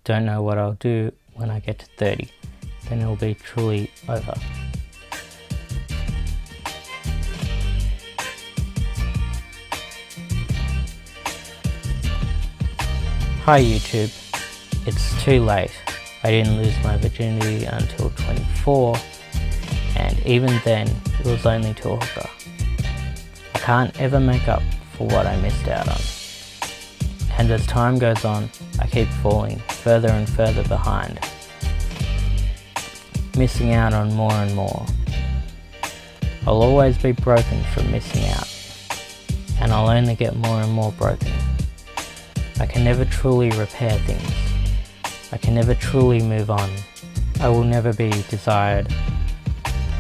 Don't know what I'll do when I get to 30. Then it'll be truly over. Hi YouTube. It's too late. I didn't lose my virginity until 24, and even then it was only to a hooker. I can't ever make up for what I missed out on. And as time goes on, I keep falling further and further behind, missing out on more and more. I'll always be broken from missing out, and I'll only get more and more broken. I can never truly repair things. I can never truly move on. I will never be desired.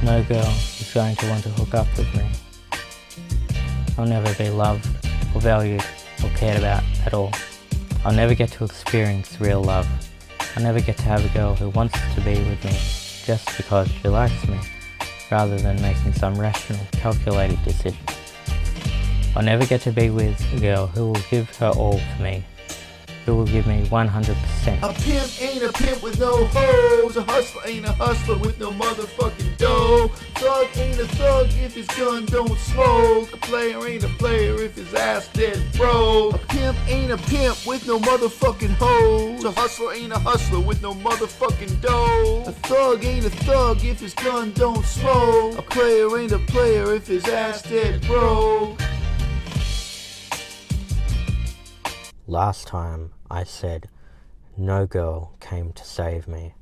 No girl is going to want to hook up with me. I'll never be loved or valued or cared about at all. I'll never get to experience real love. I'll never get to have a girl who wants to be with me just because she likes me, rather than making some rational, calculated decision. I'll never get to be with a girl who will give her all for me, who will give me 100%. A pimp ain't a pimp with no hoes. A hustler ain't a hustler with no motherfucking dough. Thug ain't a thug if his gun don't smoke. A player ain't a player if his ass dead broke. A pimp ain't a pimp with no motherfucking hoes. A hustler ain't a hustler with no motherfucking dough. A thug ain't a thug if his gun don't smoke. A player ain't a player if his ass dead broke. Last time I said no girl came to save me.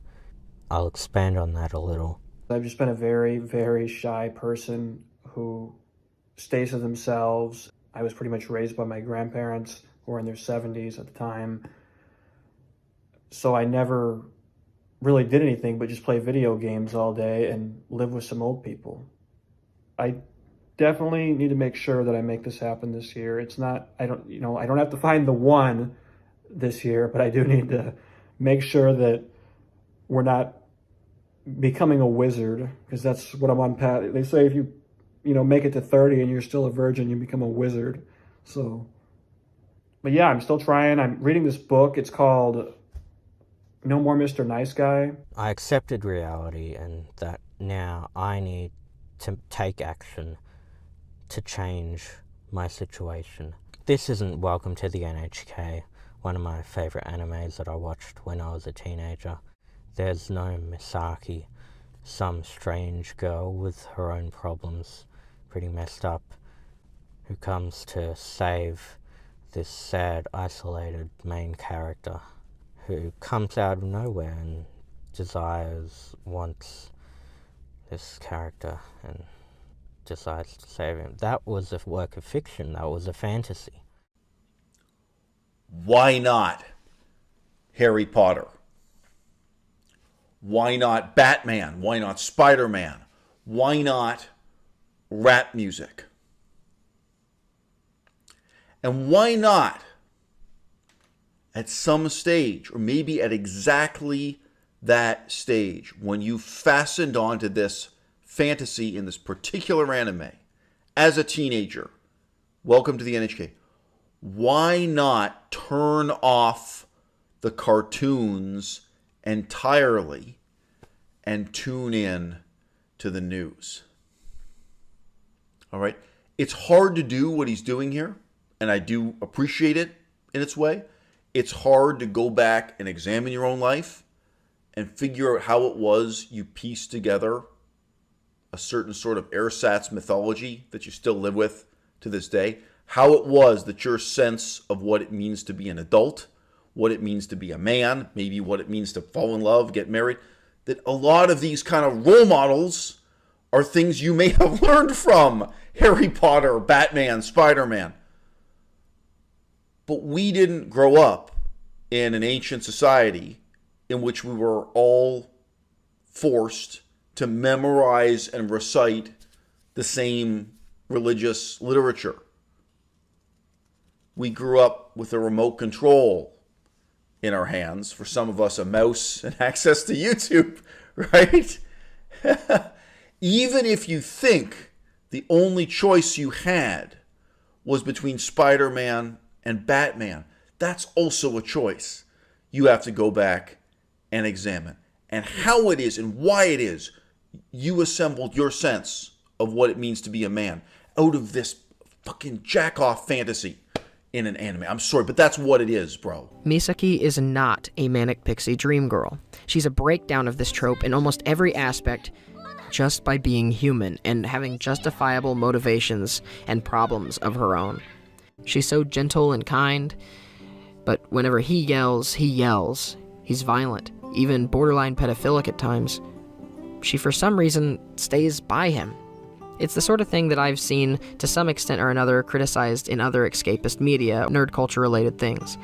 I'll expand on that a little. I've just been a very, very shy person who stays to themselves. I was pretty much raised by my grandparents who were in their 70s at the time. So I never really did anything but just play video games all day and live with some old people. I definitely need to make sure that I make this happen this year. It's not, I don't have to find the one this year, but I do need to make sure that we're not becoming a wizard, because that's what I'm on path. They say if you make it to 30 and you're still a virgin, you become a wizard. So, but yeah, I'm still trying. I'm reading this book. It's called No More Mr. Nice Guy. I accepted reality, and that now I need to take action to change my situation. This isn't Welcome to the NHK, one of my favourite animes that I watched when I was a teenager. There's no Misaki, some strange girl with her own problems, pretty messed up, who comes to save this sad, isolated main character, who comes out of nowhere and wants this character and decides to save him. That was a work of fiction. That was a fantasy. Why not Harry Potter? Why not Batman? Why not Spider-Man? Why not rap music? And why not, at some stage, or maybe at exactly that stage, when you fastened onto this fantasy in this particular anime as a teenager, Welcome to the NHK, why not turn off the cartoons entirely and tune in to the news? All right. It's hard to do what he's doing here, and I do appreciate it in its way. It's hard to go back and examine your own life and figure out how it was you pieced together a certain sort of ersatz mythology that you still live with to this day. How it was that your sense of what it means to be an adult, what it means to be a man, maybe what it means to fall in love, get married, that a lot of these kind of role models are things you may have learned from Harry Potter, Batman, Spider-Man. But we didn't grow up in an ancient society in which we were all forced to memorize and recite the same religious literature. We grew up with a remote control in our hands, for some of us a mouse and access to YouTube, right? Even if you think the only choice you had was between Spider-Man and Batman, that's also a choice. you have to go back and examine. And how it is and why it is you assembled your sense of what it means to be a man out of this fucking jack-off fantasy in an anime. I'm sorry, but that's what it is, bro. Misaki is not a manic pixie dream girl. She's a breakdown of this trope in almost every aspect, just by being human and having justifiable motivations and problems of her own. She's so gentle and kind, but whenever he yells, he yells. He's violent, even borderline pedophilic at times. She, for some reason, stays by him. It's the sort of thing that I've seen, to some extent or another, criticized in other escapist media, nerd culture-related things.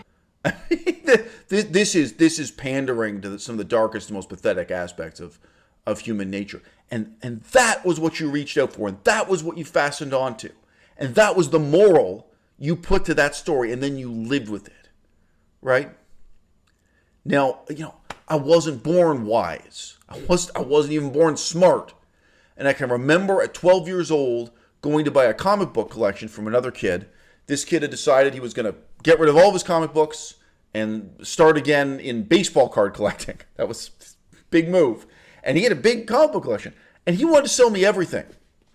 This is pandering to some of the darkest and most pathetic aspects of human nature. And that was what you reached out for, and that was what you fastened onto. And that was the moral you put to that story, and then you lived with it. Right? Now, I wasn't born wise. I wasn't even born smart. And I can remember at 12 years old going to buy a comic book collection from another kid. This kid had decided he was going to get rid of all of his comic books and start again in baseball card collecting. That was a big move. And he had a big comic book collection. And he wanted to sell me everything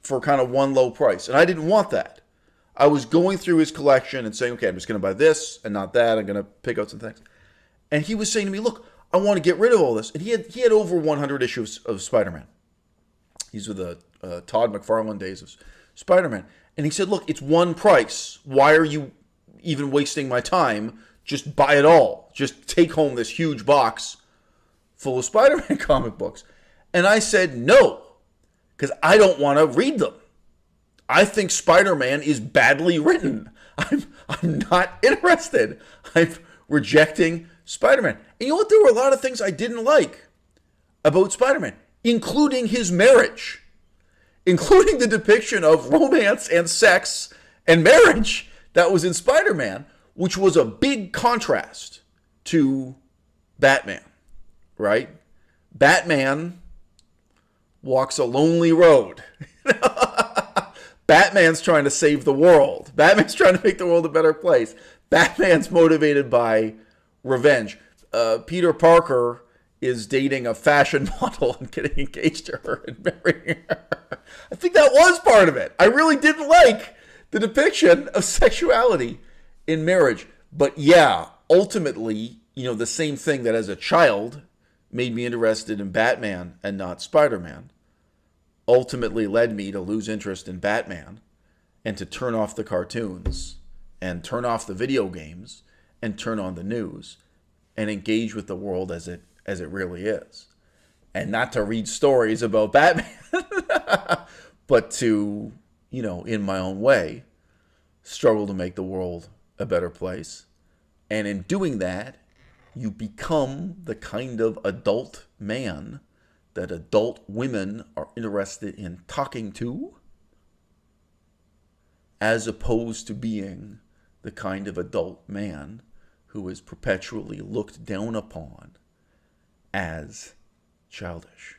for kind of one low price. And I didn't want that. I was going through his collection and saying, okay, I'm just going to buy this and not that. I'm going to pick out some things. And he was saying to me, look, I want to get rid of all this. And he had over 100 issues of Spider-Man. These were the Todd McFarlane days of Spider-Man. And he said, look, it's one price. Why are you even wasting my time? Just buy it all. Just take home this huge box full of Spider-Man comic books. And I said, no, because I don't want to read them. I think Spider-Man is badly written. I'm not interested. I'm rejecting Spider-Man. And you know what? There were a lot of things I didn't like about Spider-Man, including his marriage, including the depiction of romance and sex and marriage that was in Spider-Man, which was a big contrast to Batman, right? Batman walks a lonely road. Batman's trying to save the world. Batman's trying to make the world a better place. Batman's motivated by revenge. Peter Parker is dating a fashion model and getting engaged to her and marrying her. I think that was part of it. I really didn't like the depiction of sexuality in marriage. But yeah, ultimately, the same thing that as a child made me interested in Batman and not Spider-Man ultimately led me to lose interest in Batman and to turn off the cartoons and turn off the video games and turn on the news and engage with the world as it really is. And not to read stories about Batman, but to, in my own way, struggle to make the world a better place. And in doing that, you become the kind of adult man that adult women are interested in talking to, as opposed to being the kind of adult man who is perpetually looked down upon as childish.